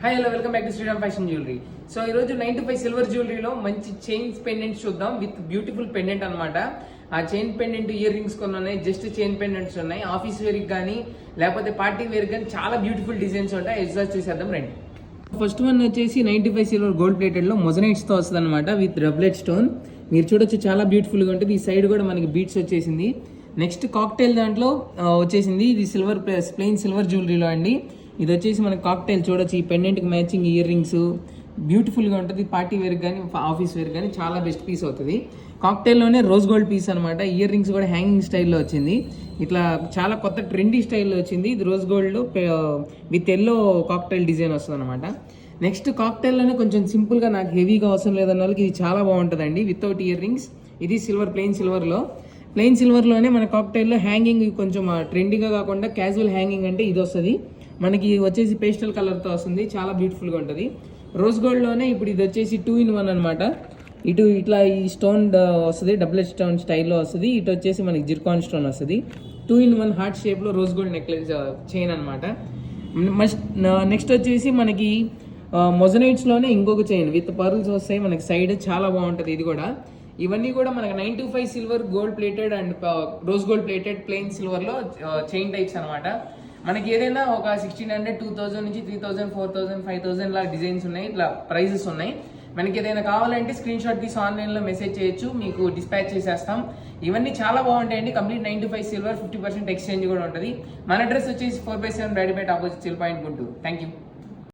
Hi hello welcome back to Shriram fashion jewellery. So ఈ రోజు 9 to 5 సిల్వర్ జ్యువెలరీలో మంచి చైన్స్ పెండెంట్స్ చూద్దాం విత్ బ్యూటిఫుల్ పెండెంట్ అన్నమాట. ఆ చైన్ పెండెంట్ ఇయర్ రింగ్స్ కొన్ని ఉన్నాయి, జస్ట్ చైన్ పెండెంట్స్ ఉన్నాయి. ఆఫీస్ వేర్ కానీ లేకపోతే పార్టీ వేర్ కానీ చాలా బ్యూటిఫుల్ డిజైన్స్ ఉంటాయి. ఎగ్జాస్ట్ చూసేద్దాం రండి. ఫస్ట్ వన్ వచ్చేసి 95 సిల్వర్ గోల్డ్ ప్లేటెడ్ లో మొజనైట్స్ తో వస్తుంది అనమాట విత్ రబ్లెట్ స్టోన్. మీరు చూడొచ్చు చాలా బ్యూటిఫుల్ గా ఉంటుంది. ఈ సైడ్ కూడా మనకి బీట్స్ వచ్చేసింది. నెక్స్ట్ కాక్టైల్ దాంట్లో వచ్చేసింది ఇది సిల్వర్ ప్లెయిన్ సిల్వర్ జ్యువెలరీలో అండి. ఇది వచ్చేసి మనకి కాక్టైల్ చూడొచ్చు. ఈ పెండెంట్కి మ్యాచింగ్ ఇయర్ రింగ్స్ బ్యూటిఫుల్గా ఉంటుంది. పార్టీ వేర్ కానీ ఆఫీస్ వేర్ కానీ చాలా బెస్ట్ పీస్ అవుతుంది. కాక్టైల్లోనే రోజ్ గోల్డ్ పీస్ అనమాట. ఇయర్ రింగ్స్ కూడా హ్యాంగింగ్ స్టైల్లో వచ్చింది. ఇట్లా చాలా కొత్త ట్రెండీ స్టైల్లో వచ్చింది. ఇది రోజ్ గోల్డ్లో విత్ ఎల్లో కాక్టైల్ డిజైన్ వస్తుంది అనమాట. నెక్స్ట్ కాక్టైల్లోనే కొంచెం సింపుల్గా నాకు హెవీగా అవసరం లేదన్న వాళ్ళకి ఇది చాలా బాగుంటుందండి వితౌట్ ఇయర్ రింగ్స్. ఇది సిల్వర్ ప్లెయిన్ సిల్వర్లోనే మన కాక్టైల్లో హ్యాంగింగ్ కొంచెం ట్రెండీగా కాకుండా క్యాజువల్ హ్యాంగింగ్ అంటే ఇది వస్తుంది. మనకి వచ్చేసి పేస్టల్ కలర్తో వస్తుంది, చాలా బ్యూటిఫుల్గా ఉంటుంది. రోజ్ గోల్డ్లోనే ఇప్పుడు ఇది వచ్చేసి 2-in-1 అనమాట. ఇటు ఇట్లా ఈ స్టోన్ వస్తుంది, డబుల్ స్టోన్ స్టైల్లో వస్తుంది. ఇటు వచ్చేసి మనకి జిర్కాన్ స్టోన్ వస్తుంది. 2-in-1 హార్ట్ షేప్లో రోజ్ గోల్డ్ నెక్లెస్ చైన్ అనమాట. నెక్స్ట్ వచ్చేసి మనకి మొజనైట్స్లోనే ఇంకొక చైన్ విత్ పర్ల్స్ వస్తాయి మనకి సైడ్, చాలా బాగుంటుంది ఇది కూడా. ఇవన్నీ కూడా మనకి 925 silver gold plated and rose gold plated plain సిల్వర్లో చైన్ టైప్స్ అనమాట. మనకి ఏదైనా ఒక 1600, 2000 నుంచి 3000, 4000, 5000 లా డిజైన్స్ ఉన్నాయి. ఇట్లా ప్రైజెస్ ఉన్నాయి. మనకి ఏదైనా కావాలంటే స్క్రీన్ షాట్ తీసి ఆన్లైన్లో మెసేజ్ చేయొచ్చు, మీకు డిస్పాచ్ చేసేస్తాం. ఇవన్నీ చాలా బాగుంటాయండి. కంప్లీట్ 925 సిల్వర్, 50% ఎక్స్చేంజ్ కూడా ఉంటుంది. మన అడ్రస్ వచ్చేసి 4/7 రైడ్పేట opposite chill point Guntur. Thank you.